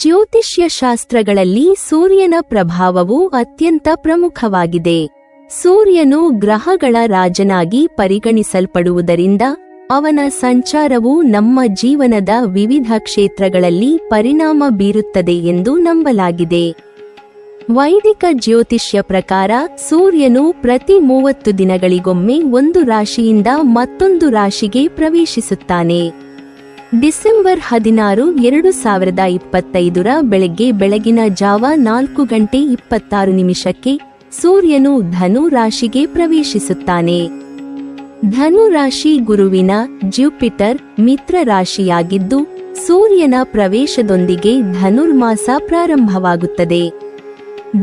ಜ್ಯೋತಿಷ್ಯ ಶಾಸ್ತ್ರಗಳಲ್ಲಿ ಸೂರ್ಯನ ಪ್ರಭಾವವು ಅತ್ಯಂತ ಪ್ರಮುಖವಾಗಿದೆ. ಸೂರ್ಯನು ಗ್ರಹಗಳ ರಾಜನಾಗಿ ಪರಿಗಣಿಸಲ್ಪಡುವುದರಿಂದ ಅವನ ಸಂಚಾರವು ನಮ್ಮ ಜೀವನದ ವಿವಿಧ ಕ್ಷೇತ್ರಗಳಲ್ಲಿ ಪರಿಣಾಮ ಬೀರುತ್ತದೆ ಎಂದು ನಂಬಲಾಗಿದೆ. ವೈದಿಕ ಜ್ಯೋತಿಷ್ಯ ಪ್ರಕಾರ ಸೂರ್ಯನು ಪ್ರತಿ 30 ದಿನಗಳಿಗೊಮ್ಮೆ ಒಂದು ರಾಶಿಯಿಂದ ಮತ್ತೊಂದು ರಾಶಿಗೆ ಪ್ರವೇಶಿಸುತ್ತಾನೆ. ಡಿಸೆಂಬರ್ 16, 2025 ಬೆಳಗಿನ ಜಾವ 4:26 ಸೂರ್ಯನು ಧನು ರಾಶಿಗೆ ಪ್ರವೇಶಿಸುತ್ತಾನೆ. ಧನು ರಾಶಿ ಗುರುವಿನ ಜುಪಿಟರ್ ಮಿತ್ರ ರಾಶಿಯಾಗಿದ್ದು, ಸೂರ್ಯನ ಪ್ರವೇಶದೊಂದಿಗೆ ಧನುರ್ಮಾಸ ಪ್ರಾರಂಭವಾಗುತ್ತದೆ.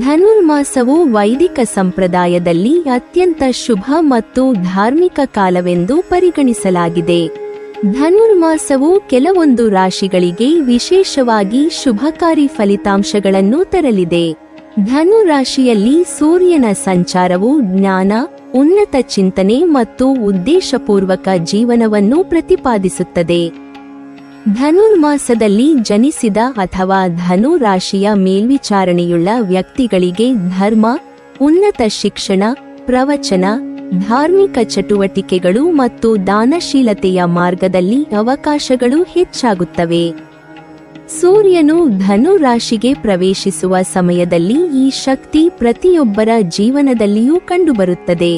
ಧನುರ್ಮಾಸವು ವೈದಿಕ ಸಂಪ್ರದಾಯದಲ್ಲಿ ಅತ್ಯಂತ ಶುಭ ಮತ್ತು ಧಾರ್ಮಿಕ ಕಾಲವೆಂದು ಪರಿಗಣಿಸಲಾಗಿದೆ. ಧನುರ್ಮಾಸವು ಕೆಲವೊಂದು ರಾಶಿಗಳಿಗೆ ವಿಶೇಷವಾಗಿ ಶುಭಕಾರಿ ಫಲಿತಾಂಶಗಳನ್ನು ತರಲಿದೆ. ಧನು ರಾಶಿಯಲ್ಲಿ ಸೂರ್ಯನ ಸಂಚಾರವು ಜ್ಞಾನ, ಉನ್ನತ ಚಿಂತನೆ ಮತ್ತು ಉದ್ದೇಶಪೂರ್ವಕ ಜೀವನವನ್ನು ಪ್ರತಿಪಾದಿಸುತ್ತದೆ. ಧನುರ್ಮಾಸದಲ್ಲಿ ಜನಿಸಿದ ಅಥವಾ ಧನು ರಾಶಿಯ ಮೇಲ್ವಿಚಾರಣೆಯುಳ್ಳ ವ್ಯಕ್ತಿಗಳಿಗೆ ಧರ್ಮ, ಉನ್ನತ ಶಿಕ್ಷಣ, ಪ್ರವಚನ, ಧಾರ್ಮಿಕ ಚಟುವಟಿಕೆಗಳು ಮತ್ತು ದಾನಶೀಲತೆಯ ಮಾರ್ಗದಲ್ಲಿ ಅವಕಾಶಗಳು ಹೆಚ್ಚಾಗುತ್ತವೆ. ಸೂರ್ಯನು ಧನು ರಾಶಿಗೆ ಪ್ರವೇಶಿಸುವ ಸಮಯದಲ್ಲಿ ಈ ಶಕ್ತಿ ಪ್ರತಿಯೊಬ್ಬರ ಜೀವನದಲ್ಲಿಯೂ ಕಂಡುಬರುತ್ತದೆ.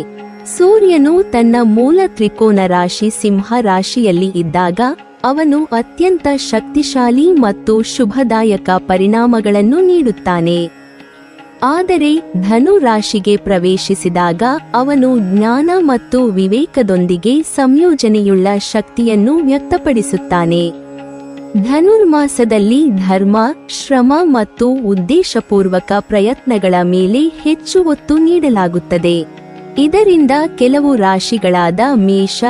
ಸೂರ್ಯನು ತನ್ನ ಮೂಲ ತ್ರಿಕೋನ ರಾಶಿ ಸಿಂಹ ರಾಶಿಯಲ್ಲಿ ಇದ್ದಾಗ ಅವನು ಅತ್ಯಂತ ಶಕ್ತಿಶಾಲಿ ಮತ್ತು ಶುಭದಾಯಕ ಪರಿಣಾಮಗಳನ್ನು ನೀಡುತ್ತಾನೆ. ಆದರೆ ಧನು ರಾಶಿಗೆ ಪ್ರವೇಶಿಸಿದಾಗ ಅವನು ಜ್ಞಾನ ಮತ್ತು ವಿವೇಕದೊಂದಿಗೆ ಸಂಯೋಜನೆಯುಳ್ಳ ಶಕ್ತಿಯನ್ನು ವ್ಯಕ್ತಪಡಿಸುತ್ತಾನೆ. ಧನುರ್ಮಾಸದಲ್ಲಿ ಧರ್ಮ, ಶ್ರಮ ಮತ್ತು ಉದ್ದೇಶಪೂರ್ವಕ ಪ್ರಯತ್ನಗಳ ಮೇಲೆ ಹೆಚ್ಚು ಒತ್ತು ನೀಡಲಾಗುತ್ತದೆ. ಇದರಿಂದ ಕೆಲವು ರಾಶಿಗಳಾದ ಮೇಷ,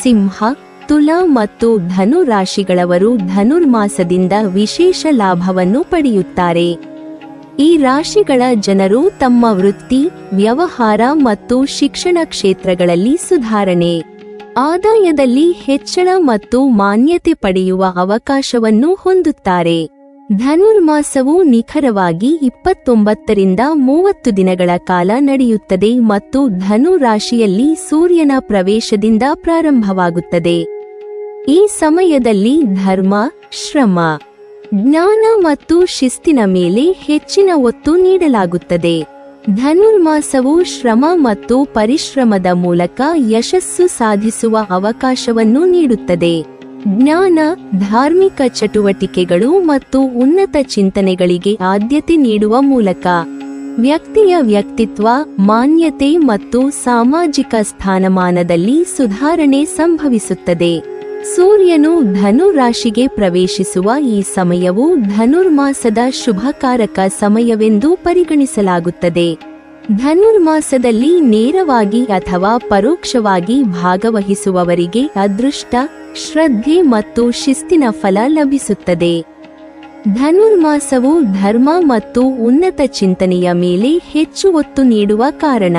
ಸಿಂಹ, ತುಲಾ ಮತ್ತು ಧನು ರಾಶಿಗಳವರು ಧನುರ್ಮಾಸದಿಂದ ವಿಶೇಷ ಲಾಭವನ್ನು ಪಡೆಯುತ್ತಾರೆ. ಈ ರಾಶಿಗಳ ಜನರು ತಮ್ಮ ವೃತ್ತಿ, ವ್ಯವಹಾರ ಮತ್ತು ಶಿಕ್ಷಣ ಕ್ಷೇತ್ರಗಳಲ್ಲಿ ಸುಧಾರಣೆ, ಆದಾಯದಲ್ಲಿ ಹೆಚ್ಚಳ ಮತ್ತು ಮಾನ್ಯತೆ ಪಡೆಯುವ ಅವಕಾಶವನ್ನು ಹೊಂದುತ್ತಾರೆ. ಧನುರ್ಮಾಸವು ನಿಖರವಾಗಿ 29ರಿಂದ 30 ದಿನಗಳ ಕಾಲ ನಡೆಯುತ್ತದೆ ಮತ್ತು ಧನು ರಾಶಿಯಲ್ಲಿ ಸೂರ್ಯನ ಪ್ರವೇಶದಿಂದ ಪ್ರಾರಂಭವಾಗುತ್ತದೆ. ಈ ಸಮಯದಲ್ಲಿ ಧರ್ಮ, ಶ್ರಮ, ಜ್ಞಾನ ಮತ್ತು ಶಿಸ್ತಿನ ಮೇಲೆ ಹೆಚ್ಚಿನ ಒತ್ತು ನೀಡಲಾಗುತ್ತದೆ. ಧನುರ್ಮಾಸವು ಶ್ರಮ ಮತ್ತು ಪರಿಶ್ರಮದ ಮೂಲಕ ಯಶಸ್ಸು ಸಾಧಿಸುವ ಅವಕಾಶವನ್ನು ನೀಡುತ್ತದೆ. ಜ್ಞಾನ, ಧಾರ್ಮಿಕ ಚಟುವಟಿಕೆಗಳು ಮತ್ತು ಉನ್ನತ ಚಿಂತನೆಗಳಿಗೆ ಆದ್ಯತೆ ನೀಡುವ ಮೂಲಕ ವ್ಯಕ್ತಿಯ ವ್ಯಕ್ತಿತ್ವ, ಮಾನ್ಯತೆ ಮತ್ತು ಸಾಮಾಜಿಕ ಸ್ಥಾನಮಾನದಲ್ಲಿ ಸುಧಾರಣೆ ಸಂಭವಿಸುತ್ತದೆ. ಸೂರ್ಯನು ಧನು ರಾಶಿಗೆ ಪ್ರವೇಶಿಸುವ ಈ ಸಮಯವು ಧನುರ್ಮಾಸದ ಶುಭಕಾರಕ ಸಮಯವೆಂದು ಪರಿಗಣಿಸಲಾಗುತ್ತದೆ. ಧನುರ್ಮಾಸದಲ್ಲಿ ನೇರವಾಗಿ ಅಥವಾ ಪರೋಕ್ಷವಾಗಿ ಭಾಗವಹಿಸುವವರಿಗೆ ಅದೃಷ್ಟ, ಶ್ರದ್ಧೆ ಮತ್ತು ಶಿಸ್ತಿನ ಫಲ ಲಭಿಸುತ್ತದೆ. ಧನುರ್ಮಾಸವು ಧರ್ಮ ಮತ್ತು ಉನ್ನತ ಚಿಂತನೆಯ ಮೇಲೆ ಹೆಚ್ಚು ಒತ್ತು ನೀಡುವ ಕಾರಣ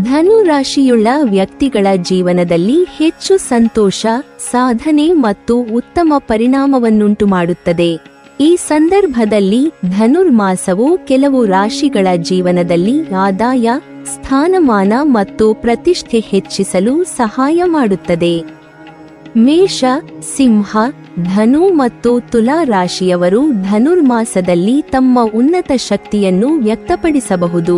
ಧನು ರಾಶಿಯುಳ್ಳ ವ್ಯಕ್ತಿಗಳ ಜೀವನದಲ್ಲಿ ಹೆಚ್ಚು ಸಂತೋಷ, ಸಾಧನೆ ಮತ್ತು ಉತ್ತಮ ಪರಿಣಾಮವನ್ನುಂಟು ಮಾಡುತ್ತದೆ. ಈ ಸಂದರ್ಭದಲ್ಲಿ ಧನುರ್ಮಾಸವು ಕೆಲವು ರಾಶಿಗಳ ಜೀವನದಲ್ಲಿ ಆದಾಯ, ಸ್ಥಾನಮಾನ ಮತ್ತು ಪ್ರತಿಷ್ಠೆ ಹೆಚ್ಚಿಸಲು ಸಹಾಯ ಮಾಡುತ್ತದೆ. ಮೇಷ, ಸಿಂಹ, ಧನು ಮತ್ತು ತುಲಾ ರಾಶಿಯವರು ಧನುರ್ಮಾಸದಲ್ಲಿ ತಮ್ಮ ಉನ್ನತ ಶಕ್ತಿಯನ್ನು ವ್ಯಕ್ತಪಡಿಸಬಹುದು.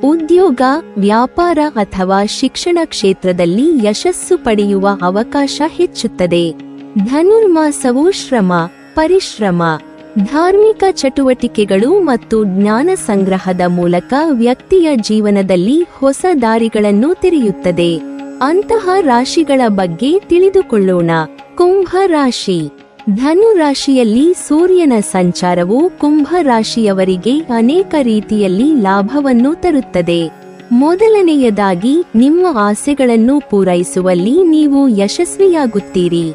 ಉದ್ಯೋಗ, ವ್ಯಾಪಾರ ಅಥವಾ ಶಿಕ್ಷಣ ಕ್ಷೇತ್ರದಲ್ಲಿ ಯಶಸ್ಸು ಪಡೆಯುವ ಅವಕಾಶ ಹೆಚ್ಚುತ್ತದೆ. ಧನುರ್ಮಾಸವು ಶ್ರಮ, ಪರಿಶ್ರಮ, ಧಾರ್ಮಿಕ ಚಟುವಟಿಕೆಗಳು ಮತ್ತು ಜ್ಞಾನ ಸಂಗ್ರಹದ ಮೂಲಕ ವ್ಯಕ್ತಿಯ ಜೀವನದಲ್ಲಿ ಹೊಸ ದಾರಿಗಳನ್ನು ತೆರೆಯುತ್ತದೆ. ಅಂತಹ ರಾಶಿಗಳ ಬಗ್ಗೆ ತಿಳಿದುಕೊಳ್ಳೋಣ. ಕುಂಭ ರಾಶಿ. ಧನು ರಾಶಿಯಲ್ಲಿ ಸೂರ್ಯನ ಸಂಚಾರವು ಕುಂಭ ರಾಶಿಯವರಿಗೆ ಅನೇಕ ರೀತಿಯಲ್ಲಿ ಲಾಭವನ್ನು ತರುತ್ತದೆ. ಮೊದಲನೆಯದಾಗಿ, ನಿಮ್ಮ ಆಸೆಗಳನ್ನು ಪೂರೈಸುವಲ್ಲಿ ನೀವು ಯಶಸ್ವಿಯಾಗುತ್ತೀರಿ.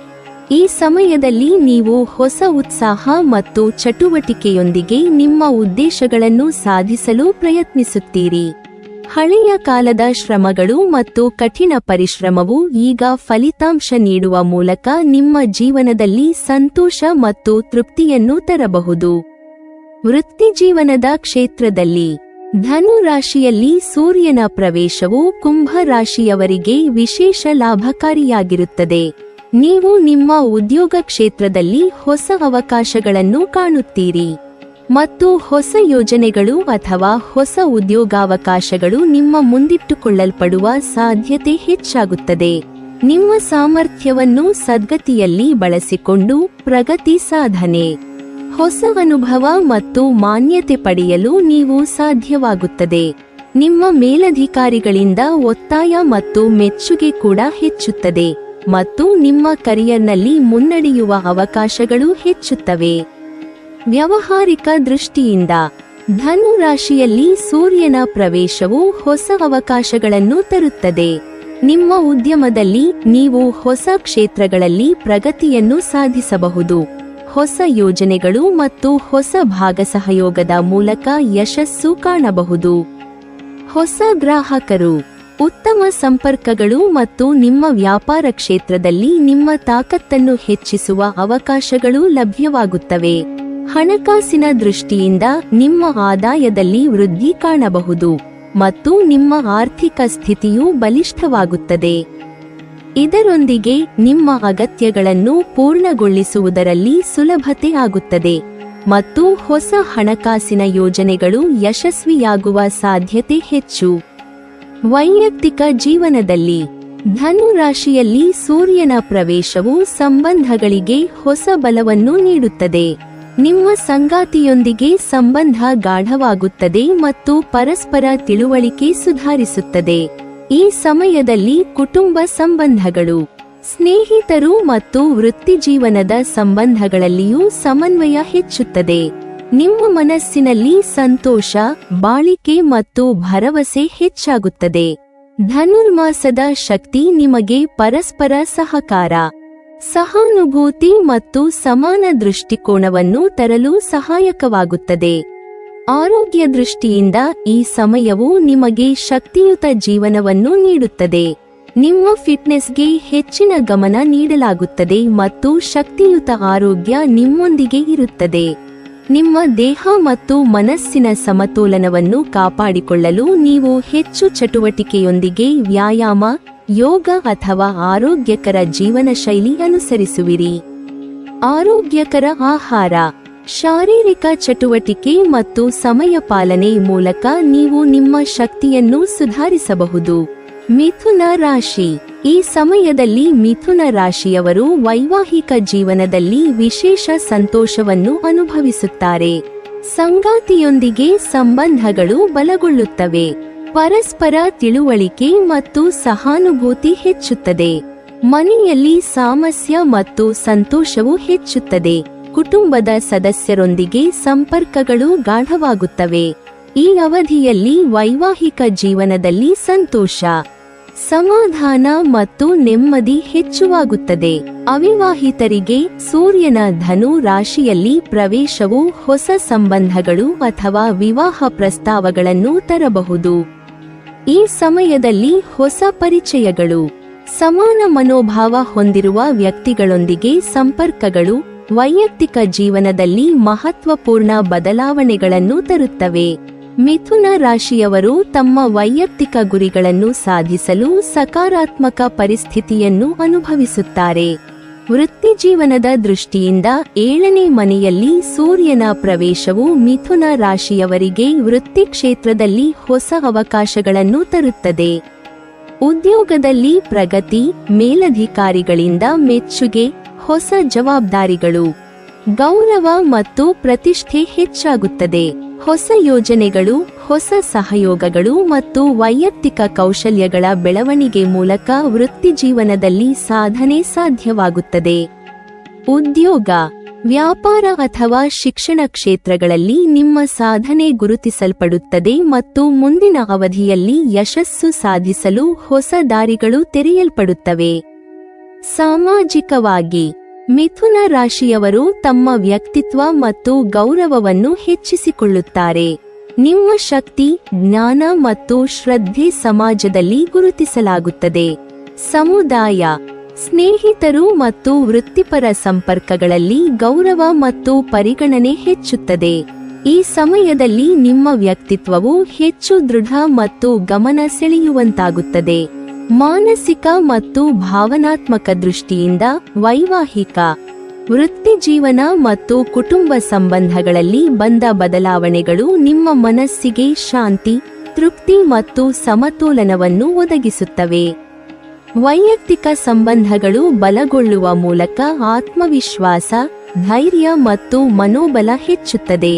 ಈ ಸಮಯದಲ್ಲಿ ನೀವು ಹೊಸ ಉತ್ಸಾಹ ಮತ್ತು ಚಟುವಟಿಕೆಯೊಂದಿಗೆ ನಿಮ್ಮ ಉದ್ದೇಶಗಳನ್ನು ಸಾಧಿಸಲು ಪ್ರಯತ್ನಿಸುತ್ತೀರಿ. ಹಳೆಯ ಕಾಲದ ಶ್ರಮಗಳು ಮತ್ತು ಕಠಿಣ ಪರಿಶ್ರಮವು ಈಗ ಫಲಿತಾಂಶ ನೀಡುವ ಮೂಲಕ ನಿಮ್ಮ ಜೀವನದಲ್ಲಿ ಸಂತೋಷ ಮತ್ತು ತೃಪ್ತಿಯನ್ನು ತರಬಹುದು. ವೃತ್ತಿಜೀವನದ ಕ್ಷೇತ್ರದಲ್ಲಿ ಧನು ರಾಶಿಯಲ್ಲಿ ಸೂರ್ಯನ ಪ್ರವೇಶವು ಕುಂಭ ರಾಶಿಯವರಿಗೆ ವಿಶೇಷ ಲಾಭಕಾರಿಯಾಗಿರುತ್ತದೆ. ನೀವು ನಿಮ್ಮ ಉದ್ಯೋಗ ಕ್ಷೇತ್ರದಲ್ಲಿ ಹೊಸ ಅವಕಾಶಗಳನ್ನು ಕಾಣುತ್ತೀರಿ ಮತ್ತು ಹೊಸ ಯೋಜನೆಗಳು ಅಥವಾ ಹೊಸ ಉದ್ಯೋಗಾವಕಾಶಗಳು ನಿಮ್ಮ ಮುಂದಿಟ್ಟುಕೊಳ್ಳಲ್ಪಡುವ ಸಾಧ್ಯತೆ ಹೆಚ್ಚಾಗುತ್ತದೆ. ನಿಮ್ಮ ಸಾಮರ್ಥ್ಯವನ್ನು ಸದ್ಗತಿಯಲ್ಲಿ ಬಳಸಿಕೊಂಡು ಪ್ರಗತಿ ಸಾಧನೆ, ಹೊಸ ಅನುಭವ ಮತ್ತು ಮಾನ್ಯತೆ ಪಡೆಯಲು ನೀವು ಸಾಧ್ಯವಾಗುತ್ತದೆ. ನಿಮ್ಮ ಮೇಲಧಿಕಾರಿಗಳಿಂದ ಒತ್ತಾಯ ಮತ್ತು ಮೆಚ್ಚುಗೆ ಕೂಡ ಹೆಚ್ಚುತ್ತದೆ ಮತ್ತು ನಿಮ್ಮ ಕರಿಯರ್ನಲ್ಲಿ ಮುನ್ನಡೆಯುವ ಅವಕಾಶಗಳು ಹೆಚ್ಚುತ್ತವೆ. ವ್ಯಾವಹಾರಿಕ ದೃಷ್ಟಿಯಿಂದ ಧನು ರಾಶಿಯಲ್ಲಿ ಸೂರ್ಯನ ಪ್ರವೇಶವು ಹೊಸ ಅವಕಾಶಗಳನ್ನು ತರುತ್ತದೆ. ನಿಮ್ಮ ಉದ್ಯಮದಲ್ಲಿ ನೀವು ಹೊಸ ಕ್ಷೇತ್ರಗಳಲ್ಲಿ ಪ್ರಗತಿಯನ್ನು ಸಾಧಿಸಬಹುದು. ಹೊಸ ಯೋಜನೆಗಳು ಮತ್ತು ಹೊಸ ಭಾಗಸಹಯೋಗದ ಮೂಲಕ ಯಶಸ್ಸು ಕಾಣಬಹುದು. ಹೊಸ ಗ್ರಾಹಕರು, ಉತ್ತಮ ಸಂಪರ್ಕಗಳು ಮತ್ತು ನಿಮ್ಮ ವ್ಯಾಪಾರ ಕ್ಷೇತ್ರದಲ್ಲಿ ನಿಮ್ಮ ತಾಕತ್ತನ್ನು ಹೆಚ್ಚಿಸುವ ಅವಕಾಶಗಳು ಲಭ್ಯವಾಗುತ್ತವೆ. ಹಣಕಾಸಿನ ದೃಷ್ಟಿಯಿಂದ ನಿಮ್ಮ ಆದಾಯದಲ್ಲಿ ವೃದ್ಧಿ ಕಾಣಬಹುದು ಮತ್ತು ನಿಮ್ಮ ಆರ್ಥಿಕ ಸ್ಥಿತಿಯು ಬಲಿಷ್ಠವಾಗುತ್ತದೆ. ಇದರೊಂದಿಗೆ ನಿಮ್ಮ ಅಗತ್ಯಗಳನ್ನು ಪೂರ್ಣಗೊಳಿಸುವುದರಲ್ಲಿ ಸುಲಭತೆ ಆಗುತ್ತದೆ ಮತ್ತು ಹೊಸ ಹಣಕಾಸಿನ ಯೋಜನೆಗಳು ಯಶಸ್ವಿಯಾಗುವ ಸಾಧ್ಯತೆ ಹೆಚ್ಚು. ವೈಯಕ್ತಿಕ ಜೀವನದಲ್ಲಿ ಧನು ರಾಶಿಯಲ್ಲಿ ಸೂರ್ಯನ ಪ್ರವೇಶವು ಸಂಬಂಧಗಳಿಗೆ ಹೊಸ ಬಲವನ್ನು ನೀಡುತ್ತದೆ. ನಿಮ್ಮ ಸಂಗಾತಿಯೊಂದಿಗೆ ಸಂಬಂಧ ಗಾಢವಾಗುತ್ತದೆ ಮತ್ತು ಪರಸ್ಪರ ತಿಳುವಳಿಕೆ ಸುಧಾರಿಸುತ್ತದೆ. ಈ ಸಮಯದಲ್ಲಿ ಕುಟುಂಬ ಸಂಬಂಧಗಳು, ಸ್ನೇಹಿತರು ಮತ್ತು ವೃತ್ತಿಜೀವನದ ಸಂಬಂಧಗಳಲ್ಲಿಯೂ ಸಮನ್ವಯ ಹೆಚ್ಚುತ್ತದೆ. ನಿಮ್ಮ ಮನಸ್ಸಿನಲ್ಲಿ ಸಂತೋಷ, ಬಾಳಿಕೆ ಮತ್ತು ಭರವಸೆ ಹೆಚ್ಚಾಗುತ್ತದೆ. ಧನುರ್ಮಾಸದ ಶಕ್ತಿ ನಿಮಗೆ ಪರಸ್ಪರ ಸಹಕಾರ, ಸಹಾನುಭೂತಿ ಮತ್ತು ಸಮಾನ ದೃಷ್ಟಿಕೋನವನ್ನು ತರಲು ಸಹಾಯಕವಾಗುತ್ತದೆ. ಆರೋಗ್ಯ ದೃಷ್ಟಿಯಿಂದ ಈ ಸಮಯವು ನಿಮಗೆ ಶಕ್ತಿಯುತ ಜೀವನವನ್ನು ನೀಡುತ್ತದೆ. ನಿಮ್ಮ ಫಿಟ್ನೆಸ್ಗೆ ಹೆಚ್ಚಿನ ಗಮನ ನೀಡಲಾಗುತ್ತದೆ ಮತ್ತು ಶಕ್ತಿಯುತ ಆರೋಗ್ಯ ನಿಮ್ಮೊಂದಿಗೆ ಇರುತ್ತದೆ. ನಿಮ್ಮ ದೇಹ ಮತ್ತು ಮನಸ್ಸಿನ ಸಮತೋಲನವನ್ನು ಕಾಪಾಡಿಕೊಳ್ಳಲು ನೀವು ಹೆಚ್ಚು ಚಟುವಟಿಕೆಯೊಂದಿಗೆ ವ್ಯಾಯಾಮ, ಯೋಗ ಅಥವಾ ಆರೋಗ್ಯಕರ ಜೀವನ ಶೈಲಿ ಅನುಸರಿಸುವಿರಿ. ಆರೋಗ್ಯಕರ ಆಹಾರ, ಶಾರೀರಿಕ ಚಟುವಟಿಕೆ ಮತ್ತು ಸಮಯ ಪಾಲನೆ ಮೂಲಕ ನೀವು ನಿಮ್ಮ ಶಕ್ತಿಯನ್ನು ಸುಧಾರಿಸಬಹುದು. ಮಿಥುನ ರಾಶಿ. ಈ ಸಮಯದಲ್ಲಿ ಮಿಥುನ ರಾಶಿಯವರು ವೈವಾಹಿಕ ಜೀವನದಲ್ಲಿ ವಿಶೇಷ ಸಂತೋಷವನ್ನು ಅನುಭವಿಸುತ್ತಾರೆ. ಸಂಗಾತಿಯೊಂದಿಗೆ ಸಂಬಂಧಗಳು ಬಲಗೊಳ್ಳುತ್ತವೆ. ಪರಸ್ಪರ ತಿಳುವಳಿಕೆ ಮತ್ತು ಸಹಾನುಭೂತಿ ಹೆಚ್ಚುತ್ತದೆ. ಮನೆಯಲ್ಲಿ ಸಾಮರಸ್ಯ ಮತ್ತು ಸಂತೋಷವು ಹೆಚ್ಚುತ್ತದೆ. ಕುಟುಂಬದ ಸದಸ್ಯರೊಂದಿಗೆ ಸಂಪರ್ಕಗಳು ಗಾಢವಾಗುತ್ತವೆ. ಈ ಅವಧಿಯಲ್ಲಿ ವೈವಾಹಿಕ ಜೀವನದಲ್ಲಿ ಸಂತೋಷ, ಸಮಾಧಾನ ಮತ್ತು ನೆಮ್ಮದಿ ಹೆಚ್ಚುವಾಗುತ್ತದೆ. ಅವಿವಾಹಿತರಿಗೆ ಸೂರ್ಯನ ಧನು ರಾಶಿಯಲ್ಲಿ ಪ್ರವೇಶವು ಹೊಸ ಸಂಬಂಧಗಳು ಅಥವಾ ವಿವಾಹ ಪ್ರಸ್ತಾವಗಳನ್ನು ತರಬಹುದು. ಈ ಸಮಯದಲ್ಲಿ ಹೊಸ ಪರಿಚಯಗಳು, ಸಮಾನ ಮನೋಭಾವ ಹೊಂದಿರುವ ವ್ಯಕ್ತಿಗಳೊಂದಿಗೆ ಸಂಪರ್ಕಗಳು ವೈಯಕ್ತಿಕ ಜೀವನದಲ್ಲಿ ಮಹತ್ವಪೂರ್ಣ ಬದಲಾವಣೆಗಳನ್ನು ತರುತ್ತವೆ. ಮಿಥುನ ರಾಶಿಯವರು ತಮ್ಮ ವೈಯಕ್ತಿಕ ಗುರಿಗಳನ್ನು ಸಾಧಿಸಲು ಸಕಾರಾತ್ಮಕ ಪರಿಸ್ಥಿತಿಯನ್ನು ಅನುಭವಿಸುತ್ತಾರೆ. ವೃತ್ತಿಜೀವನದ ದೃಷ್ಟಿಯಿಂದ 7ನೇ ಮನೆಯಲ್ಲಿ ಸೂರ್ಯನ ಪ್ರವೇಶವು ಮಿಥುನ ರಾಶಿಯವರಿಗೆ ವೃತ್ತಿ ಕ್ಷೇತ್ರದಲ್ಲಿ ಹೊಸ ಅವಕಾಶಗಳನ್ನು ತರುತ್ತದೆ. ಉದ್ಯೋಗದಲ್ಲಿ ಪ್ರಗತಿ, ಮೇಲಧಿಕಾರಿಗಳಿಂದ ಮೆಚ್ಚುಗೆ, ಹೊಸ ಜವಾಬ್ದಾರಿಗಳು, ಗೌರವ ಮತ್ತು ಪ್ರತಿಷ್ಠೆ ಹೆಚ್ಚಾಗುತ್ತದೆ. ಹೊಸ ಯೋಜನೆಗಳು, ಹೊಸ ಸಹಯೋಗಗಳು ಮತ್ತು ವೈಯಕ್ತಿಕ ಕೌಶಲ್ಯಗಳ ಬೆಳವಣಿಗೆ ಮೂಲಕ ವೃತ್ತಿಜೀವನದಲ್ಲಿ ಸಾಧನೆ ಸಾಧ್ಯವಾಗುತ್ತದೆ. ಉದ್ಯೋಗ, ವ್ಯಾಪಾರ ಅಥವಾ ಶಿಕ್ಷಣ ಕ್ಷೇತ್ರಗಳಲ್ಲಿ ನಿಮ್ಮ ಸಾಧನೆ ಗುರುತಿಸಲ್ಪಡುತ್ತದೆ ಮತ್ತು ಮುಂದಿನ ಅವಧಿಯಲ್ಲಿ ಯಶಸ್ಸು ಸಾಧಿಸಲು ಹೊಸ ದಾರಿಗಳು ತೆರೆಯಲ್ಪಡುತ್ತವೆ. ಸಾಮಾಜಿಕವಾಗಿ ಮಿಥುನ ರಾಶಿಯವರು ತಮ್ಮ ವ್ಯಕ್ತಿತ್ವ ಮತ್ತು ಗೌರವವನ್ನು ಹೆಚ್ಚಿಸಿಕೊಳ್ಳುತ್ತಾರೆ. ನಿಮ್ಮ ಶಕ್ತಿ, ಜ್ಞಾನ ಮತ್ತು ಶ್ರದ್ಧೆ ಸಮಾಜದಲ್ಲಿ ಗುರುತಿಸಲಾಗುತ್ತದೆ. ಸಮುದಾಯ, ಸ್ನೇಹಿತರು ಮತ್ತು ವೃತ್ತಿಪರ ಸಂಪರ್ಕಗಳಲ್ಲಿ ಗೌರವ ಮತ್ತು ಪರಿಗಣನೆ ಹೆಚ್ಚುತ್ತದೆ. ಈ ಸಮಯದಲ್ಲಿ ನಿಮ್ಮ ವ್ಯಕ್ತಿತ್ವವು ಹೆಚ್ಚು ದೃಢ ಮತ್ತು ಗಮನ ಸೆಳೆಯುವಂತಾಗುತ್ತದೆ. ಮಾನಸಿಕ ಮತ್ತು ಭಾವನಾತ್ಮಕ ದೃಷ್ಟಿಯಿಂದ ವೈವಾಹಿಕ, ವೃತ್ತಿಜೀವನ ಮತ್ತು ಕುಟುಂಬ ಸಂಬಂಧಗಳಲ್ಲಿ ಬಂದ ಬದಲಾವಣೆಗಳು ನಿಮ್ಮ ಮನಸ್ಸಿಗೆ ಶಾಂತಿ, ತೃಪ್ತಿ ಮತ್ತು ಸಮತೋಲನವನ್ನು ಒದಗಿಸುತ್ತವೆ. ವೈಯಕ್ತಿಕ ಸಂಬಂಧಗಳು ಬಲಗೊಳ್ಳುವ ಮೂಲಕ ಆತ್ಮವಿಶ್ವಾಸ, ಧೈರ್ಯ ಮತ್ತು ಮನೋಬಲ ಹೆಚ್ಚುತ್ತದೆ.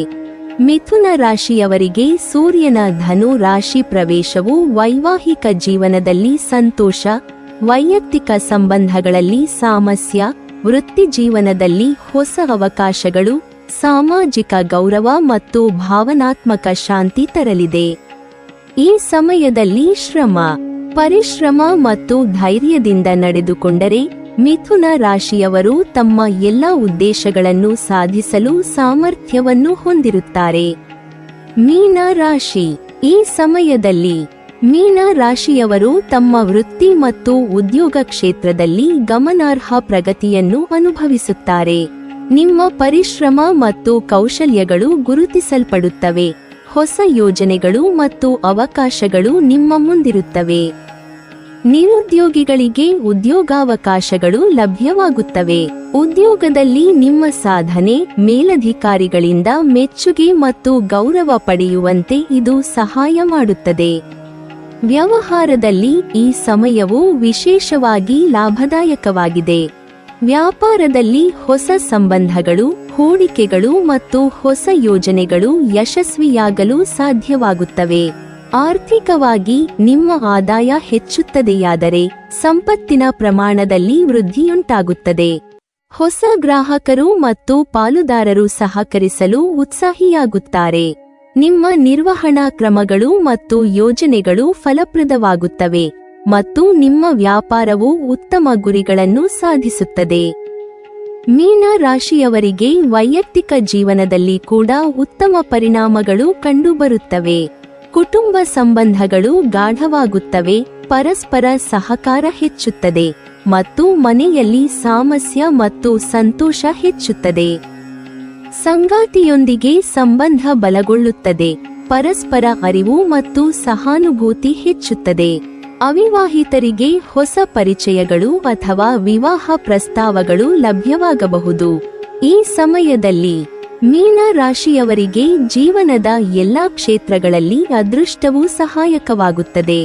ಮಿಥುನ ರಾಶಿಯವರಿಗೆ ಸೂರ್ಯನ ಧನು ರಾಶಿ ಪ್ರವೇಶವು ವೈವಾಹಿಕ ಜೀವನದಲ್ಲಿ ಸಂತೋಷ, ವೈಯಕ್ತಿಕ ಸಂಬಂಧಗಳಲ್ಲಿ ಸಾಮರಸ್ಯ, ವೃತ್ತಿಜೀವನದಲ್ಲಿ ಹೊಸ ಅವಕಾಶಗಳು, ಸಾಮಾಜಿಕ ಗೌರವ ಮತ್ತು ಭಾವನಾತ್ಮಕ ಶಾಂತಿ ತರಲಿದೆ. ಈ ಸಮಯದಲ್ಲಿ ಶ್ರಮ, ಪರಿಶ್ರಮ ಮತ್ತು ಧೈರ್ಯದಿಂದ ನಡೆದುಕೊಂಡರೆ ಮಿಥುನ ರಾಶಿಯವರು ತಮ್ಮ ಎಲ್ಲ ಉದ್ದೇಶಗಳನ್ನು ಸಾಧಿಸಲು ಸಾಮರ್ಥ್ಯವನ್ನು ಹೊಂದಿರುತ್ತಾರೆ. ಮೀನ ರಾಶಿ, ಈ ಸಮಯದಲ್ಲಿ ಮೀನ ರಾಶಿಯವರು ತಮ್ಮ ವೃತ್ತಿ ಮತ್ತು ಉದ್ಯೋಗ ಕ್ಷೇತ್ರದಲ್ಲಿ ಗಮನಾರ್ಹ ಪ್ರಗತಿಯನ್ನು ಅನುಭವಿಸುತ್ತಾರೆ. ನಿಮ್ಮ ಪರಿಶ್ರಮ ಮತ್ತು ಕೌಶಲ್ಯಗಳು ಗುರುತಿಸಲ್ಪಡುತ್ತವೆ. ಹೊಸ ಯೋಜನೆಗಳು ಮತ್ತು ಅವಕಾಶಗಳು ನಿಮ್ಮ ಮುಂದಿರುತ್ತವೆ. ನಿರುದ್ಯೋಗಿಗಳಿಗೆ ಉದ್ಯೋಗಾವಕಾಶಗಳು ಲಭ್ಯವಾಗುತ್ತವೆ. ಉದ್ಯೋಗದಲ್ಲಿ ನಿಮ್ಮ ಸಾಧನೆ ಮೇಲಧಿಕಾರಿಗಳಿಂದ ಮೆಚ್ಚುಗೆ ಮತ್ತು ಗೌರವ ಪಡೆಯುವಂತೆ ಇದು ಸಹಾಯ ಮಾಡುತ್ತದೆ. ವ್ಯವಹಾರದಲ್ಲಿ ಈ ಸಮಯವು ವಿಶೇಷವಾಗಿ ಲಾಭದಾಯಕವಾಗಿದೆ. ವ್ಯಾಪಾರದಲ್ಲಿ ಹೊಸ ಸಂಬಂಧಗಳು, ಹೂಡಿಕೆಗಳು ಮತ್ತು ಹೊಸ ಯೋಜನೆಗಳು ಯಶಸ್ವಿಯಾಗಲು ಸಾಧ್ಯವಾಗುತ್ತವೆ. ಆರ್ಥಿಕವಾಗಿ ನಿಮ್ಮ ಆದಾಯ ಹೆಚ್ಚುತ್ತದೆಯಾದರೆ ಸಂಪತ್ತಿನ ಪ್ರಮಾಣದಲ್ಲಿ ವೃದ್ಧಿಯುಂಟಾಗುತ್ತದೆ. ಹೊಸ ಗ್ರಾಹಕರು ಮತ್ತು ಪಾಲುದಾರರು ಸಹಕರಿಸಲು ಉತ್ಸಾಹಿಯಾಗುತ್ತಾರೆ. ನಿಮ್ಮ ನಿರ್ವಹಣಾ ಕ್ರಮಗಳು ಮತ್ತು ಯೋಜನೆಗಳು ಫಲಪ್ರದವಾಗುತ್ತವೆ ಮತ್ತು ನಿಮ್ಮ ವ್ಯಾಪಾರವು ಉತ್ತಮ ಗುರಿಗಳನ್ನು ಸಾಧಿಸುತ್ತದೆ. ಮೀನ ರಾಶಿಯವರಿಗೆ ವೈಯಕ್ತಿಕ ಜೀವನದಲ್ಲಿ ಕೂಡ ಉತ್ತಮ ಪರಿಣಾಮಗಳು ಕಂಡುಬರುತ್ತವೆ. ಕುಟುಂಬ ಸಂಬಂಧಗಳು ಗಾಢವಾಗುತ್ತವೆ, ಪರಸ್ಪರ ಸಹಕಾರ ಹೆಚ್ಚುತ್ತದೆ ಮತ್ತು ಮನೆಯಲ್ಲಿ ಸಾಮರಸ್ಯ ಮತ್ತು ಸಂತೋಷ ಹೆಚ್ಚುತ್ತದೆ. ಸಂಗಾತಿಯೊಂದಿಗೆ ಸಂಬಂಧ ಬಲಗೊಳ್ಳುತ್ತದೆ, ಪರಸ್ಪರ ಅರಿವು ಮತ್ತು ಸಹಾನುಭೂತಿ ಹೆಚ್ಚುತ್ತದೆ. ಅವಿವಾಹಿತರಿಗೆ ಹೊಸ ಪರಿಚಯಗಳು ಅಥವಾ ವಿವಾಹ ಪ್ರಸ್ತಾವಗಳು ಲಭ್ಯವಾಗಬಹುದು. ಈ ಸಮಯದಲ್ಲಿ ಮೀನ ರಾಶಿಯವರಿಗೆ ಜೀವನದ ಎಲ್ಲಾ ಕ್ಷೇತ್ರಗಳಲ್ಲಿ ಅದೃಷ್ಟವು ಸಹಾಯಕವಾಗುತ್ತದೆ.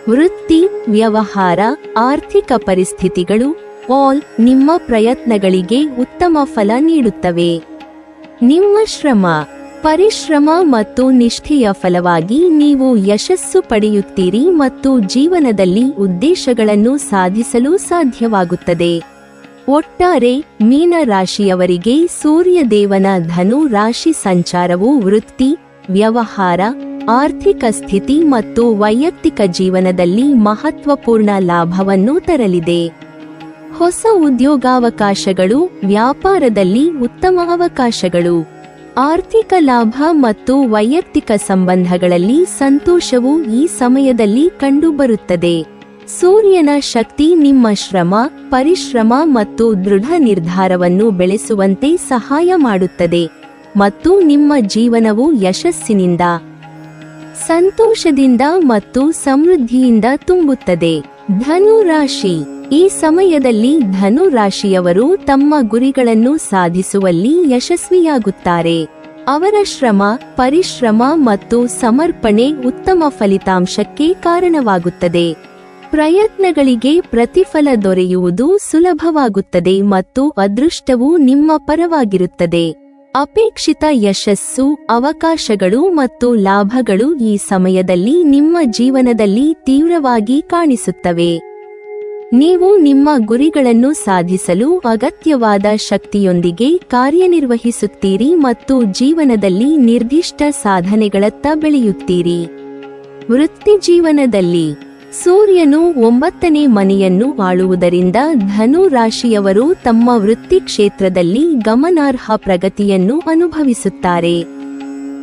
ವೃತ್ತಿ, ವ್ಯವಹಾರ, ಆರ್ಥಿಕ ಪರಿಸ್ಥಿತಿಗಳು ನಿಮ್ಮ ಪ್ರಯತ್ನಗಳಿಗೆ ಉತ್ತಮ ಫಲ ನೀಡುತ್ತವೆ. ನಿಮ್ಮ ಶ್ರಮ, ಪರಿಶ್ರಮ ಮತ್ತು ನಿಷ್ಠೆಯ ಫಲವಾಗಿ ನೀವು ಯಶಸ್ಸು ಪಡೆಯುತ್ತೀರಿ ಮತ್ತು ಜೀವನದಲ್ಲಿ ಉದ್ದೇಶಗಳನ್ನು ಸಾಧಿಸಲು ಸಾಧ್ಯವಾಗುತ್ತದೆ. ಒಟ್ಟಾರೆ ಮೀನ ರಾಶಿಯವರಿಗೆ ಸೂರ್ಯದೇವನ ಧನು ರಾಶಿ ಸಂಚಾರವು ವೃತ್ತಿ, ವ್ಯವಹಾರ, ಆರ್ಥಿಕ ಸ್ಥಿತಿ ಮತ್ತು ವೈಯಕ್ತಿಕ ಜೀವನದಲ್ಲಿ ಮಹತ್ವಪೂರ್ಣ ಲಾಭವನ್ನು ತರಲಿದೆ. ಹೊಸ ಉದ್ಯೋಗಾವಕಾಶಗಳು, ವ್ಯಾಪಾರದಲ್ಲಿ ಉತ್ತಮ ಅವಕಾಶಗಳು, ಆರ್ಥಿಕ ಲಾಭ ಮತ್ತು ವೈಯಕ್ತಿಕ ಸಂಬಂಧಗಳಲ್ಲಿ ಸಂತೋಷವು ಈ ಸಮಯದಲ್ಲಿ ಕಂಡುಬರುತ್ತದೆ. ಸೂರ್ಯನ ಶಕ್ತಿ ನಿಮ್ಮ ಶ್ರಮ, ಪರಿಶ್ರಮ ಮತ್ತು ದೃಢ ನಿರ್ಧಾರವನ್ನು ಬೆಳೆಸುವಂತೆ ಸಹಾಯ ಮಾಡುತ್ತದೆ ಮತ್ತು ನಿಮ್ಮ ಜೀವನವು ಯಶಸ್ಸಿನಿಂದ, ಸಂತೋಷದಿಂದ ಮತ್ತು ಸಮೃದ್ಧಿಯಿಂದ ತುಂಬುತ್ತದೆ. ಧನು ರಾಶಿ, ಈ ಸಮಯದಲ್ಲಿ ಧನು ರಾಶಿಯವರು ತಮ್ಮ ಗುರಿಗಳನ್ನು ಸಾಧಿಸುವಲ್ಲಿ ಯಶಸ್ವಿಯಾಗುತ್ತಾರೆ. ಅವರ ಶ್ರಮ, ಪರಿಶ್ರಮ ಮತ್ತು ಸಮರ್ಪಣೆ ಉತ್ತಮ ಫಲಿತಾಂಶಕ್ಕೆ ಕಾರಣವಾಗುತ್ತದೆ. ಪ್ರಯತ್ನಗಳಿಗೆ ಪ್ರತಿಫಲ ದೊರೆಯುವುದು ಸುಲಭವಾಗುತ್ತದೆ ಮತ್ತು ಅದೃಷ್ಟವು ನಿಮ್ಮ ಪರವಾಗಿರುತ್ತದೆ. ಅಪೇಕ್ಷಿತ ಯಶಸ್ಸು, ಅವಕಾಶಗಳು ಮತ್ತು ಲಾಭಗಳು ಈ ಸಮಯದಲ್ಲಿ ನಿಮ್ಮ ಜೀವನದಲ್ಲಿ ತೀವ್ರವಾಗಿ ಕಾಣಿಸುತ್ತವೆ. ನೀವು ನಿಮ್ಮ ಗುರಿಗಳನ್ನು ಸಾಧಿಸಲು ಅಗತ್ಯವಾದ ಶಕ್ತಿಯೊಂದಿಗೆ ಕಾರ್ಯನಿರ್ವಹಿಸುತ್ತೀರಿ ಮತ್ತು ಜೀವನದಲ್ಲಿ ನಿರ್ದಿಷ್ಟ ಸಾಧನೆಗಳತ್ತ ಬೆಳೆಯುತ್ತೀರಿ. ವೃತ್ತಿಜೀವನದಲ್ಲಿ ಸೂರ್ಯನು 9ನೇ ಮನೆಯನ್ನು ಆಳುವುದರಿಂದ ಧನು ರಾಶಿಯವರು ತಮ್ಮ ವೃತ್ತಿ ಕ್ಷೇತ್ರದಲ್ಲಿ ಗಮನಾರ್ಹ ಪ್ರಗತಿಯನ್ನು ಅನುಭವಿಸುತ್ತಾರೆ.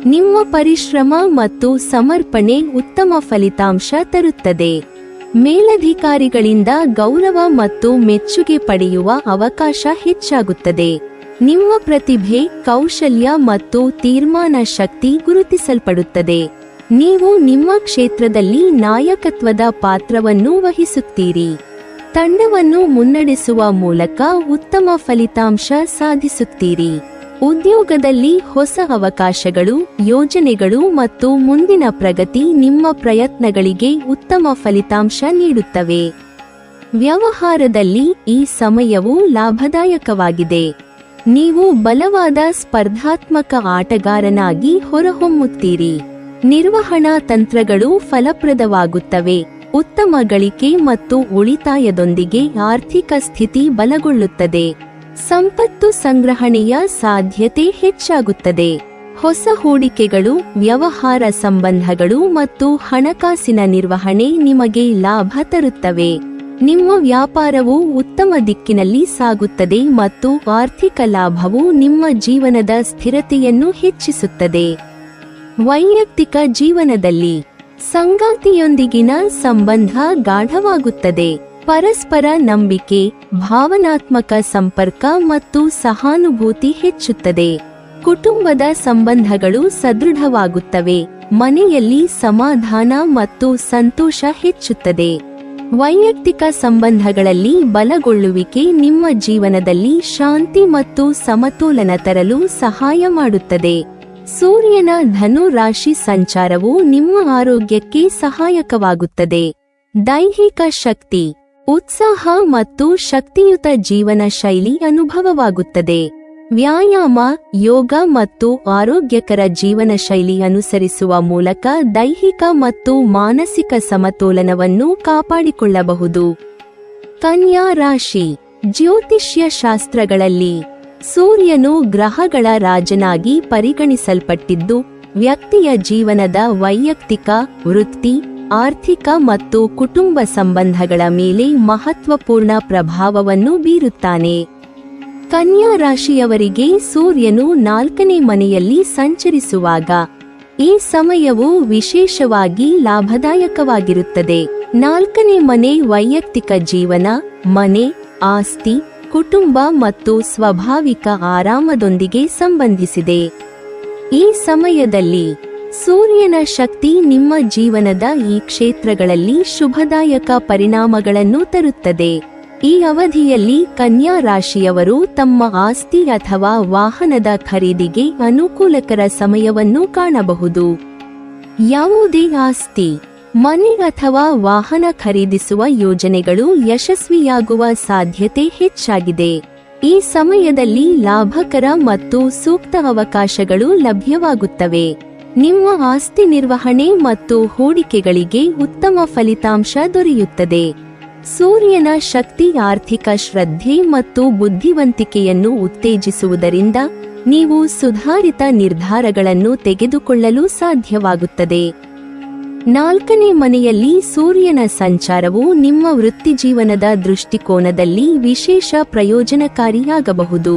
ನಿಮ್ಮ ಪರಿಶ್ರಮ ಮತ್ತು ಸಮರ್ಪಣೆ ಉತ್ತಮ ಫಲಿತಾಂಶ ತರುತ್ತದೆ. ಮೇಲಧಿಕಾರಿಗಳಿಂದ ಗೌರವ ಮತ್ತು ಮೆಚ್ಚುಗೆ ಪಡೆಯುವ ಅವಕಾಶ ಹೆಚ್ಚಾಗುತ್ತದೆ. ನಿಮ್ಮ ಪ್ರತಿಭೆ, ಕೌಶಲ್ಯ ಮತ್ತು ತೀರ್ಮಾನ ಶಕ್ತಿ ಗುರುತಿಸಲ್ಪಡುತ್ತದೆ. ನೀವು ನಿಮ್ಮ ಕ್ಷೇತ್ರದಲ್ಲಿ ನಾಯಕತ್ವದ ಪಾತ್ರವನ್ನು ವಹಿಸುತ್ತೀರಿ. ತಂಡವನ್ನು ಮುನ್ನಡೆಸುವ ಮೂಲಕ ಉತ್ತಮ ಫಲಿತಾಂಶ ಸಾಧಿಸುತ್ತೀರಿ. ಉದ್ಯೋಗದಲ್ಲಿ ಹೊಸ ಅವಕಾಶಗಳು, ಯೋಜನೆಗಳು ಮತ್ತು ಮುಂದಿನ ಪ್ರಗತಿ ನಿಮ್ಮ ಪ್ರಯತ್ನಗಳಿಗೆ ಉತ್ತಮ ಫಲಿತಾಂಶ ನೀಡುತ್ತವೆ. ವ್ಯವಹಾರದಲ್ಲಿ ಈ ಸಮಯವು ಲಾಭದಾಯಕವಾಗಿದೆ. ನೀವು ಬಲವಾದ ಸ್ಪರ್ಧಾತ್ಮಕ ಆಟಗಾರನಾಗಿ ಹೊರಹೊಮ್ಮುತ್ತೀರಿ. ನಿರ್ವಹಣಾ ತಂತ್ರಗಳು ಫಲಪ್ರದವಾಗುತ್ತವೆ. ಉತ್ತಮ ಗಳಿಕೆ ಮತ್ತು ಉಳಿತಾಯದೊಂದಿಗೆ ಆರ್ಥಿಕ ಸ್ಥಿತಿ ಬಲಗೊಳ್ಳುತ್ತದೆ. ಸಂಪತ್ತು ಸಂಗ್ರಹಣೆಯ ಸಾಧ್ಯತೆ ಹೆಚ್ಚಾಗುತ್ತದೆ. ಹೊಸ ಹೂಡಿಕೆಗಳು, ವ್ಯವಹಾರ ಸಂಬಂಧಗಳು ಮತ್ತು ಹಣಕಾಸಿನ ನಿರ್ವಹಣೆ ನಿಮಗೆ ಲಾಭ ತರುತ್ತವೆ. ನಿಮ್ಮ ವ್ಯಾಪಾರವು ಉತ್ತಮ ದಿಕ್ಕಿನಲ್ಲಿ ಸಾಗುತ್ತದೆ ಮತ್ತು ಆರ್ಥಿಕ ಲಾಭವು ನಿಮ್ಮ ಜೀವನದ ಸ್ಥಿರತೆಯನ್ನು ಹೆಚ್ಚಿಸುತ್ತದೆ. ವೈಯಕ್ತಿಕ ಜೀವನದಲ್ಲಿ ಸಂಗಾತಿಯೊಂದಿಗಿನ ಸಂಬಂಧ ಗಾಢವಾಗುತ್ತದೆ. ಪರಸ್ಪರ ನಂಬಿಕೆ, ಭಾವನಾತ್ಮಕ ಸಂಪರ್ಕ ಮತ್ತು ಸಹಾನುಭೂತಿ ಹೆಚ್ಚುತ್ತದೆ. ಕುಟುಂಬದ ಸಂಬಂಧಗಳು ಸದೃಢವಾಗುತ್ತವೆ. ಮನೆಯಲ್ಲಿ ಸಮಾಧಾನ ಮತ್ತು ಸಂತೋಷ ಹೆಚ್ಚುತ್ತದೆ. ವೈಯಕ್ತಿಕ ಸಂಬಂಧಗಳಲ್ಲಿ ಬಲಗೊಳ್ಳುವಿಕೆ ನಿಮ್ಮ ಜೀವನದಲ್ಲಿ ಶಾಂತಿ ಮತ್ತು ಸಮತೋಲನ ತರಲು ಸಹಾಯ ಮಾಡುತ್ತದೆ. ಸೂರ್ಯನ ಧನು ರಾಶಿ ಸಂಚಾರವು ನಿಮ್ಮ ಆರೋಗ್ಯಕ್ಕೆ ಸಹಾಯಕವಾಗುತ್ತದೆ. ದೈಹಿಕ ಶಕ್ತಿ, ಉತ್ಸಾಹ ಮತ್ತು ಶಕ್ತಿಯುತ ಜೀವನ ಶೈಲಿ ಅನುಭವವಾಗುತ್ತದೆ. ವ್ಯಾಯಾಮ, ಯೋಗ ಮತ್ತು ಆರೋಗ್ಯಕರ ಜೀವನ ಶೈಲಿ ಅನುಸರಿಸುವ ಮೂಲಕ ದೈಹಿಕ ಮತ್ತು ಮಾನಸಿಕ ಸಮತೋಲನವನ್ನು ಕಾಪಾಡಿಕೊಳ್ಳಬಹುದು. ಕನ್ಯಾ ರಾಶಿ. ಜ್ಯೋತಿಷ್ಯ ಶಾಸ್ತ್ರಗಳಲ್ಲಿ ಸೂರ್ಯನು ಗ್ರಹಗಳ ರಾಜನಾಗಿ ಪರಿಗಣಿಸಲ್ಪಟ್ಟಿದ್ದು, ವ್ಯಕ್ತಿಯ ಜೀವನದ ವೈಯಕ್ತಿಕ, ವೃತ್ತಿ, ಆರ್ಥಿಕ ಮತ್ತು ಕುಟುಂಬ ಸಂಬಂಧಗಳ ಮೇಲೆ ಮಹತ್ವಪೂರ್ಣ ಪ್ರಭಾವವನ್ನು ಬೀರುತ್ತಾನೆ. ಕನ್ಯಾ ರಾಶಿಯವರಿಗೆ ಸೂರ್ಯನು 4ನೇ ಮನೆಯಲ್ಲಿ ಸಂಚರಿಸುವಾಗ ಈ ಸಮಯವು ವಿಶೇಷವಾಗಿ ಲಾಭದಾಯಕವಾಗಿರುತ್ತದೆ. 4ನೇ ಮನೆ ವೈಯಕ್ತಿಕ ಜೀವನ, ಮನೆ, ಆಸ್ತಿ, ಕುಟುಂಬ ಮತ್ತು ಸ್ವಾಭಾವಿಕ ಆರಾಮದೊಂದಿಗೆ ಸಂಬಂಧಿಸಿದೆ. ಈ ಸಮಯದಲ್ಲಿ ಸೂರ್ಯನ ಶಕ್ತಿ ನಿಮ್ಮ ಜೀವನದ ಈ ಕ್ಷೇತ್ರಗಳಲ್ಲಿ ಶುಭದಾಯಕ ಪರಿಣಾಮಗಳನ್ನು ತರುತ್ತದೆ. ಈ ಅವಧಿಯಲ್ಲಿ ಕನ್ಯಾ ರಾಶಿಯವರು ತಮ್ಮ ಆಸ್ತಿ ಅಥವಾ ವಾಹನದ ಖರೀದಿಗೆ ಅನುಕೂಲಕರ ಸಮಯವನ್ನು ಕಾಣಬಹುದು. ಯಾವುದೇ ಆಸ್ತಿ, ಮನೆ ಅಥವಾ ವಾಹನ ಖರೀದಿಸುವ ಯೋಜನೆಗಳು ಯಶಸ್ವಿಯಾಗುವ ಸಾಧ್ಯತೆ ಹೆಚ್ಚಾಗಿದೆ. ಈ ಸಮಯದಲ್ಲಿ ಲಾಭಕರ ಮತ್ತು ಸೂಕ್ತ ಅವಕಾಶಗಳು ಲಭ್ಯವಾಗುತ್ತವೆ. ನಿಮ್ಮ ಆಸ್ತಿ ನಿರ್ವಹಣೆ ಮತ್ತು ಹೂಡಿಕೆಗಳಿಗೆ ಉತ್ತಮ ಫಲಿತಾಂಶ ದೊರೆಯುತ್ತದೆ. ಸೂರ್ಯನ ಶಕ್ತಿ ಆರ್ಥಿಕ ಶ್ರದ್ಧೆ ಮತ್ತು ಬುದ್ಧಿವಂತಿಕೆಯನ್ನು ಉತ್ತೇಜಿಸುವುದರಿಂದ ನೀವು ಸುಧಾರಿತ ನಿರ್ಧಾರಗಳನ್ನು ತೆಗೆದುಕೊಳ್ಳಲು ಸಾಧ್ಯವಾಗುತ್ತದೆ. 4ನೇ ಮನೆಯಲ್ಲಿ ಸೂರ್ಯನ ಸಂಚಾರವು ನಿಮ್ಮ ವೃತ್ತಿಜೀವನದ ದೃಷ್ಟಿಕೋನದಲ್ಲಿ ವಿಶೇಷ ಪ್ರಯೋಜನಕಾರಿಯಾಗಬಹುದು.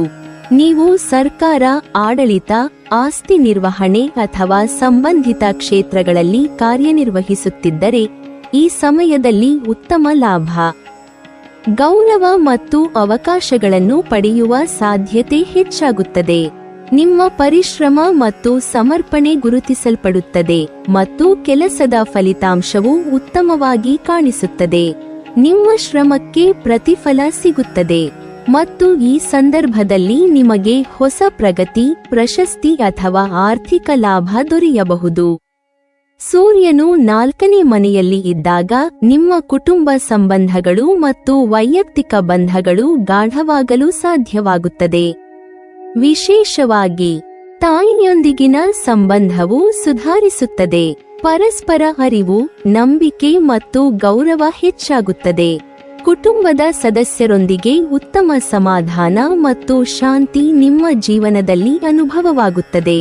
ನೀವು ಸರ್ಕಾರ, ಆಡಳಿತ, ಆಸ್ತಿ ನಿರ್ವಹಣೆ ಅಥವಾ ಸಂಬಂಧಿತ ಕ್ಷೇತ್ರಗಳಲ್ಲಿ ಕಾರ್ಯನಿರ್ವಹಿಸುತ್ತಿದ್ದರೆ ಈ ಸಮಯದಲ್ಲಿ ಉತ್ತಮ ಲಾಭ, ಗೌರವ ಮತ್ತು ಅವಕಾಶಗಳನ್ನು ಪಡೆಯುವ ಸಾಧ್ಯತೆ ಹೆಚ್ಚಾಗುತ್ತದೆ. ನಿಮ್ಮ ಪರಿಶ್ರಮ ಮತ್ತು ಸಮರ್ಪಣೆ ಗುರುತಿಸಲ್ಪಡುತ್ತದೆ ಮತ್ತು ಕೆಲಸದ ಫಲಿತಾಂಶವು ಉತ್ತಮವಾಗಿ ಕಾಣಿಸುತ್ತದೆ. ನಿಮ್ಮ ಶ್ರಮಕ್ಕೆ ಪ್ರತಿಫಲ ಸಿಗುತ್ತದೆ ಮತ್ತು ಈ ಸಂದರ್ಭದಲ್ಲಿ ನಿಮಗೆ ಹೊಸ ಪ್ರಗತಿ, ಪ್ರಶಸ್ತಿ ಅಥವಾ ಆರ್ಥಿಕ ಲಾಭ ದೊರೆಯಬಹುದು. ಸೂರ್ಯನು 4ನೇ ಮನೆಯಲ್ಲಿ ಇದ್ದಾಗ ನಿಮ್ಮ ಕುಟುಂಬ ಸಂಬಂಧಗಳು ಮತ್ತು ವೈಯಕ್ತಿಕ ಬಂಧಗಳು ಗಾಢವಾಗಲು ಸಾಧ್ಯವಾಗುತ್ತದೆ. ವಿಶೇಷವಾಗಿ ತಾಯಿಯೊಂದಿಗಿನ ಸಂಬಂಧವು ಸುಧಾರಿಸುತ್ತದೆ. ಪರಸ್ಪರ ಅರಿವು, ನಂಬಿಕೆ ಮತ್ತು ಗೌರವ ಹೆಚ್ಚಾಗುತ್ತದೆ. ಕುಟುಂಬದ ಸದಸ್ಯರೊಂದಿಗೆ ಉತ್ತಮ ಸಮಾಧಾನ ಮತ್ತು ಶಾಂತಿ ನಿಮ್ಮ ಜೀವನದಲ್ಲಿ ಅನುಭವವಾಗುತ್ತದೆ.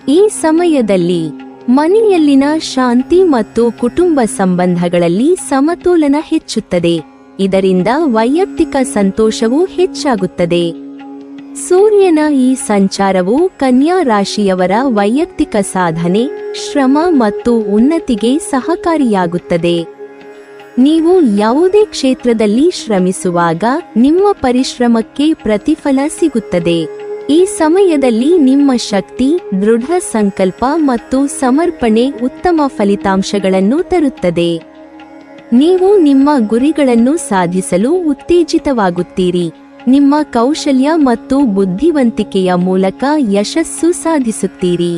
ಈ ಸಮಯದಲ್ಲಿ ಮನೆಯಲ್ಲಿನ ಶಾಂತಿ ಮತ್ತು ಕುಟುಂಬ ಸಂಬಂಧಗಳಲ್ಲಿ ಸಮತೋಲನ ಹೆಚ್ಚುತ್ತದೆ. ಇದರಿಂದ ವೈಯಕ್ತಿಕ ಸಂತೋಷವೂ ಹೆಚ್ಚಾಗುತ್ತದೆ. ಸೂರ್ಯನ ಈ ಸಂಚಾರವು ಕನ್ಯಾ ರಾಶಿಯವರ ವೈಯಕ್ತಿಕ ಸಾಧನೆ, ಶ್ರಮ ಮತ್ತು ಉನ್ನತಿಗೆ ಸಹಕಾರಿಯಾಗುತ್ತದೆ. ನೀವು ಯಾವುದೇ ಕ್ಷೇತ್ರದಲ್ಲಿ ಶ್ರಮಿಸುವಾಗ ನಿಮ್ಮ ಪರಿಶ್ರಮಕ್ಕೆ ಪ್ರತಿಫಲ ಸಿಗುತ್ತದೆ. ಈ ಸಮಯದಲ್ಲಿ ನಿಮ್ಮ ಶಕ್ತಿ, ದೃಢ ಸಂಕಲ್ಪ ಮತ್ತು ಸಮರ್ಪಣೆ ಉತ್ತಮ ಫಲಿತಾಂಶಗಳನ್ನು ತರುತ್ತದೆ. ನೀವು ನಿಮ್ಮ ಗುರಿಗಳನ್ನು ಸಾಧಿಸಲು ಉತ್ತೇಜಿತವಾಗುತ್ತೀರಿ. ನಿಮ್ಮ ಕೌಶಲ್ಯ ಮತ್ತು ಬುದ್ಧಿವಂತಿಕೆಯ ಮೂಲಕ ಯಶಸ್ಸು ಸಾಧಿಸುತ್ತೀರಿ.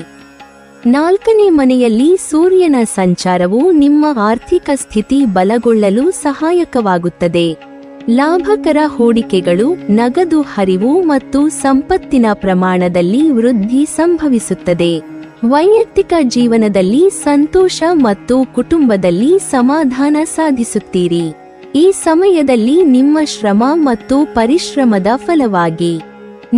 4ನೇ ಮನೆಯಲ್ಲಿ ಸೂರ್ಯನ ಸಂಚಾರವು ನಿಮ್ಮ ಆರ್ಥಿಕ ಸ್ಥಿತಿ ಬಲಗೊಳ್ಳಲು ಸಹಾಯಕವಾಗುತ್ತದೆ. ಲಾಭಕರ ಹೂಡಿಕೆಗಳು, ನಗದು ಹರಿವು ಮತ್ತು ಸಂಪತ್ತಿನ ಪ್ರಮಾಣದಲ್ಲಿ ವೃದ್ಧಿ ಸಂಭವಿಸುತ್ತದೆ. ವೈಯಕ್ತಿಕ ಜೀವನದಲ್ಲಿ ಸಂತೋಷ ಮತ್ತು ಕುಟುಂಬದಲ್ಲಿ ಸಮಾಧಾನ ಸಾಧಿಸುತ್ತೀರಿ. ಈ ಸಮಯದಲ್ಲಿ ನಿಮ್ಮ ಶ್ರಮ ಮತ್ತು ಪರಿಶ್ರಮದ ಫಲವಾಗಿ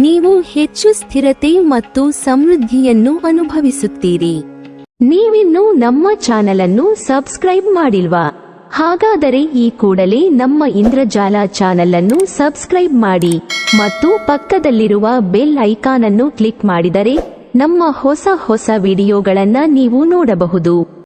ನೀವು ಹೆಚ್ಚು ಸ್ಥಿರತೆ ಮತ್ತು ಸಮೃದ್ಧಿಯನ್ನು ಅನುಭವಿಸುತ್ತೀರಿ. ನೀವಿನ್ನೂ ನಮ್ಮ ಚಾನೆಲ್ ಅನ್ನು ಸಬ್ಸ್ಕ್ರೈಬ್ ಮಾಡಿಲ್ವಾ? ಹಾಗಾದರೆ ಈ ಕೂಡಲೇ ನಮ್ಮ ಇಂದ್ರಜಾಲ ಚಾನೆಲ್ ಅನ್ನು ಸಬ್ಸ್ಕ್ರೈಬ್ ಮಾಡಿ ಮತ್ತು ಪಕ್ಕದಲ್ಲಿರುವ ಬೆಲ್ ಐಕಾನ್ ಅನ್ನು ಕ್ಲಿಕ್ ಮಾಡಿದರೆ ನಮ್ಮ ಹೊಸ ವಿಡಿಯೋಗಳನ್ನು ನೀವು ನೋಡಬಹುದು.